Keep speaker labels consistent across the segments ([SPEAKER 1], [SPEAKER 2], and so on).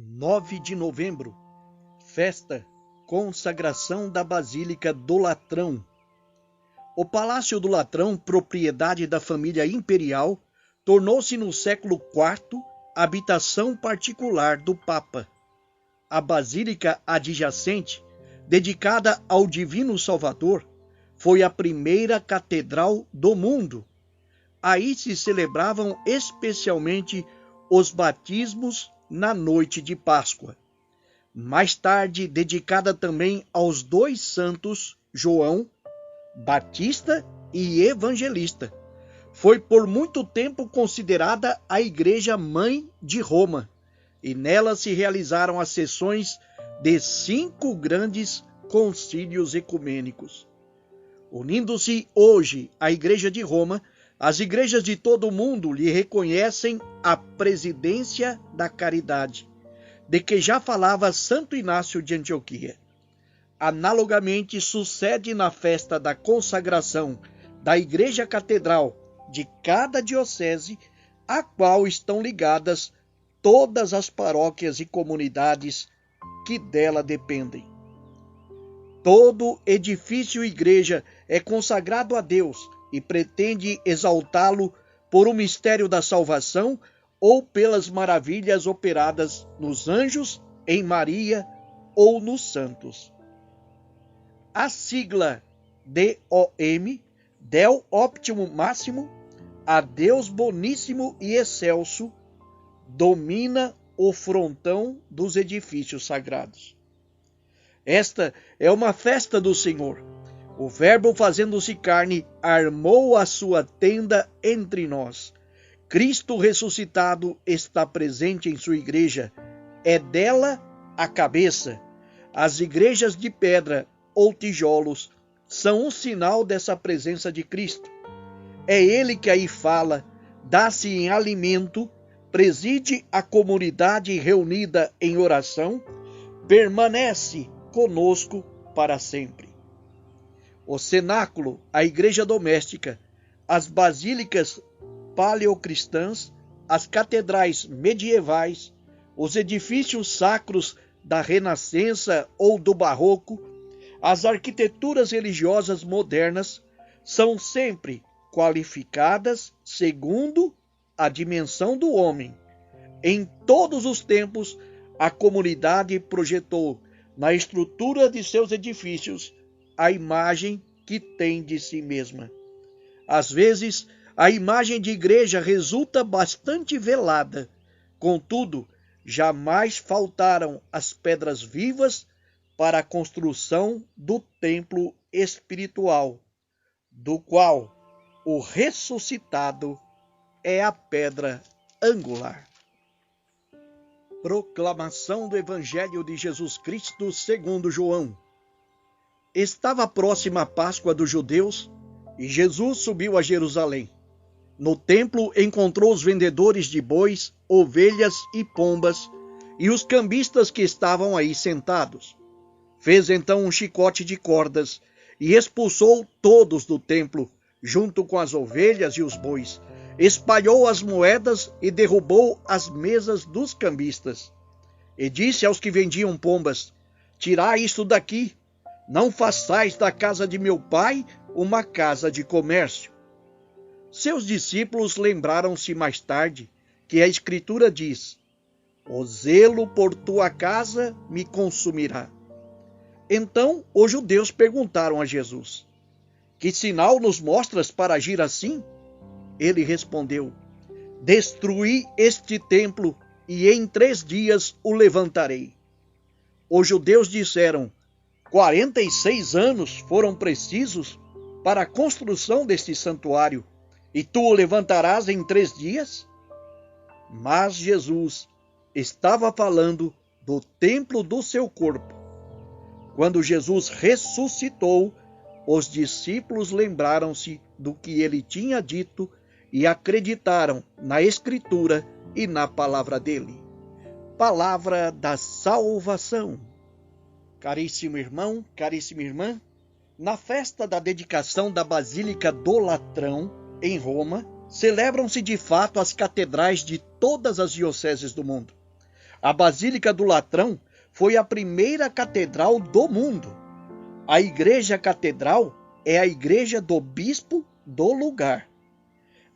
[SPEAKER 1] 9 de novembro, festa, consagração da Basílica do Latrão. O Palácio do Latrão, propriedade da família imperial, tornou-se no século IV habitação particular do Papa. A basílica adjacente, dedicada ao Divino Salvador, foi a primeira catedral do mundo. Aí se celebravam especialmente os batismos na noite de Páscoa. Mais tarde, dedicada também aos dois santos João Batista e Evangelista, foi por muito tempo considerada a Igreja Mãe de Roma, e nela se realizaram as sessões de 5 grandes concílios ecumênicos. Unindo-se hoje à Igreja de Roma, as igrejas de todo o mundo lhe reconhecem a presidência da caridade, de que já falava Santo Inácio de Antioquia. Analogamente, sucede na festa da consagração da Igreja Catedral de cada diocese, a qual estão ligadas todas as paróquias e comunidades que dela dependem. Todo edifício igreja é consagrado a Deus e pretende exaltá-lo por um mistério da salvação ou pelas maravilhas operadas nos anjos, em Maria ou nos santos. A sigla DOM, Deo Optimo Máximo, a Deus Boníssimo e Excelso, domina o frontão dos edifícios sagrados. Esta é uma festa do Senhor. O Verbo, fazendo-se carne, armou a sua tenda entre nós. Cristo ressuscitado está presente em sua igreja. É dela a cabeça. As igrejas de pedra ou tijolos são um sinal dessa presença de Cristo. É Ele que aí fala, dá-se em alimento, preside a comunidade reunida em oração, permanece conosco para sempre. O cenáculo, a igreja doméstica, as basílicas paleocristãs, as catedrais medievais, os edifícios sacros da Renascença ou do Barroco, as arquiteturas religiosas modernas são sempre qualificadas segundo a dimensão do homem. Em todos os tempos, a comunidade projetou na estrutura de seus edifícios a imagem que tem de si mesma. Às vezes, a imagem de igreja resulta bastante velada. Contudo, jamais faltaram as pedras vivas para a construção do templo espiritual, do qual o ressuscitado é a pedra angular. Proclamação do Evangelho de Jesus Cristo segundo João. Estava próxima a Páscoa dos judeus e Jesus subiu a Jerusalém. No templo encontrou os vendedores de bois, ovelhas e pombas e os cambistas que estavam aí sentados. Fez então um chicote de cordas e expulsou todos do templo, junto com as ovelhas e os bois. Espalhou as moedas e derrubou as mesas dos cambistas. E disse aos que vendiam pombas: tirai isto daqui, não façais da casa de meu pai uma casa de comércio. Seus discípulos lembraram-se mais tarde que a Escritura diz: o zelo por tua casa me consumirá. Então os judeus perguntaram a Jesus: que sinal nos mostras para agir assim? Ele respondeu: destruí este templo e em 3 dias o levantarei. Os judeus disseram: 46 anos foram precisos para a construção deste santuário, e tu o levantarás em 3 dias? Mas Jesus estava falando do templo do seu corpo. Quando Jesus ressuscitou, os discípulos lembraram-se do que ele tinha dito e acreditaram na Escritura e na palavra dele. Palavra da salvação. Caríssimo irmão, caríssima irmã, na festa da dedicação da Basílica do Latrão, em Roma, celebram-se de fato as catedrais de todas as dioceses do mundo. A Basílica do Latrão foi a primeira catedral do mundo. A igreja catedral é a igreja do bispo do lugar.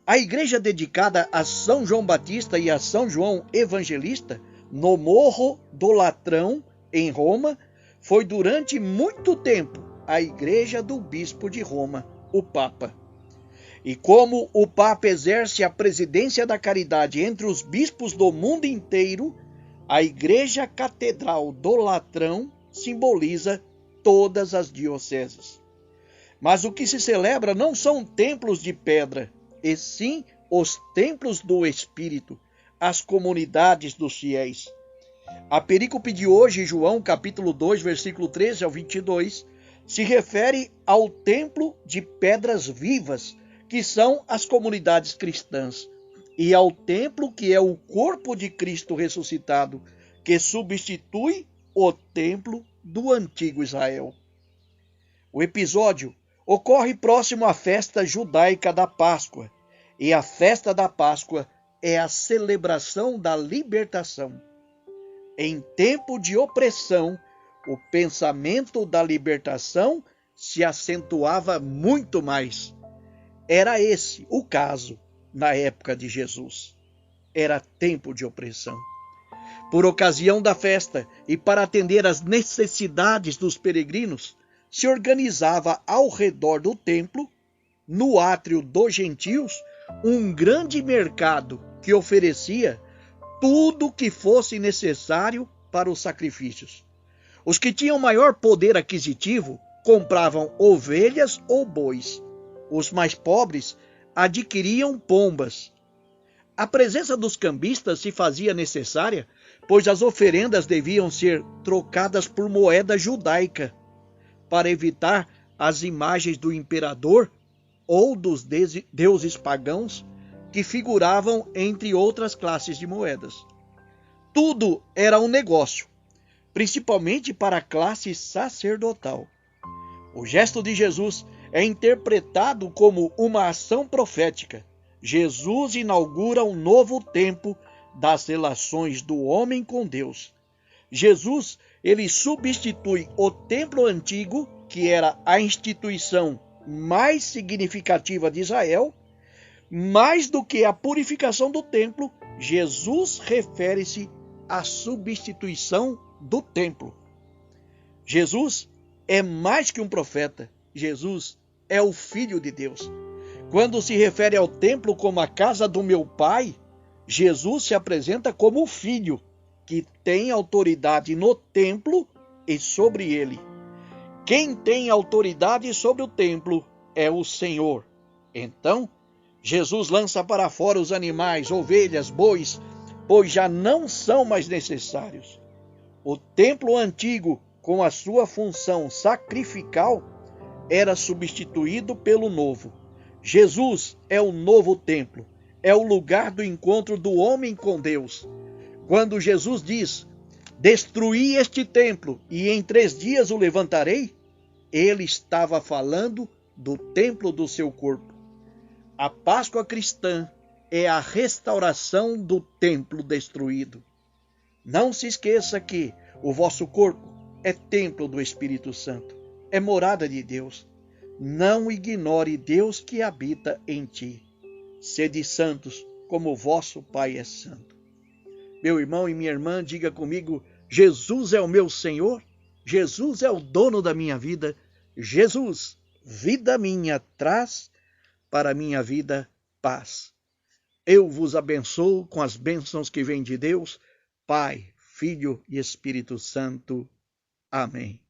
[SPEAKER 1] A igreja dedicada a São João Batista e a São João Evangelista, no Morro do Latrão, em Roma, foi durante muito tempo a igreja do bispo de Roma, o Papa. E como o Papa exerce a presidência da caridade entre os bispos do mundo inteiro, a igreja catedral do Latrão simboliza todas as dioceses. Mas o que se celebra não são templos de pedra, e sim os templos do Espírito, as comunidades dos fiéis. A perícope de hoje, João capítulo 2, versículo 13 ao 22, se refere ao templo de pedras vivas, que são as comunidades cristãs, e ao templo que é o corpo de Cristo ressuscitado, que substitui o templo do antigo Israel. O episódio ocorre próximo à festa judaica da Páscoa, e a festa da Páscoa é a celebração da libertação. Em tempo de opressão, o pensamento da libertação se acentuava muito mais. Era esse o caso na época de Jesus. Era tempo de opressão. Por ocasião da festa e para atender às necessidades dos peregrinos, se organizava ao redor do templo, no átrio dos gentios, um grande mercado que oferecia tudo o que fosse necessário para os sacrifícios. Os que tinham maior poder aquisitivo compravam ovelhas ou bois. Os mais pobres adquiriam pombas. A presença dos cambistas se fazia necessária, pois as oferendas deviam ser trocadas por moeda judaica, para evitar as imagens do imperador ou dos deuses pagãos que figuravam entre outras classes de moedas. Tudo era um negócio, principalmente para a classe sacerdotal. O gesto de Jesus é interpretado como uma ação profética. Jesus inaugura um novo tempo das relações do homem com Deus. Jesus, ele substitui o templo antigo, que era a instituição mais significativa de Israel. Mais do que a purificação do templo, Jesus refere-se à substituição do templo. Jesus é mais que um profeta. Jesus é o Filho de Deus. Quando se refere ao templo como a casa do meu Pai, Jesus se apresenta como o Filho, que tem autoridade no templo e sobre ele. Quem tem autoridade sobre o templo é o Senhor. Então, Jesus lança para fora os animais, ovelhas, bois, pois já não são mais necessários. O templo antigo, com a sua função sacrificial, era substituído pelo novo. Jesus é o novo templo, é o lugar do encontro do homem com Deus. Quando Jesus diz, destruí este templo e em 3 dias o levantarei, ele estava falando do templo do seu corpo. A Páscoa cristã é a restauração do templo destruído. Não se esqueça que o vosso corpo é templo do Espírito Santo, é morada de Deus. Não ignore Deus que habita em ti. Sede santos, como o vosso Pai é santo. Meu irmão e minha irmã, diga comigo, Jesus é o meu Senhor, Jesus é o dono da minha vida, Jesus, vida minha, traz para a minha vida paz. Eu vos abençoo com as bênçãos que vêm de Deus, Pai, Filho e Espírito Santo. Amém.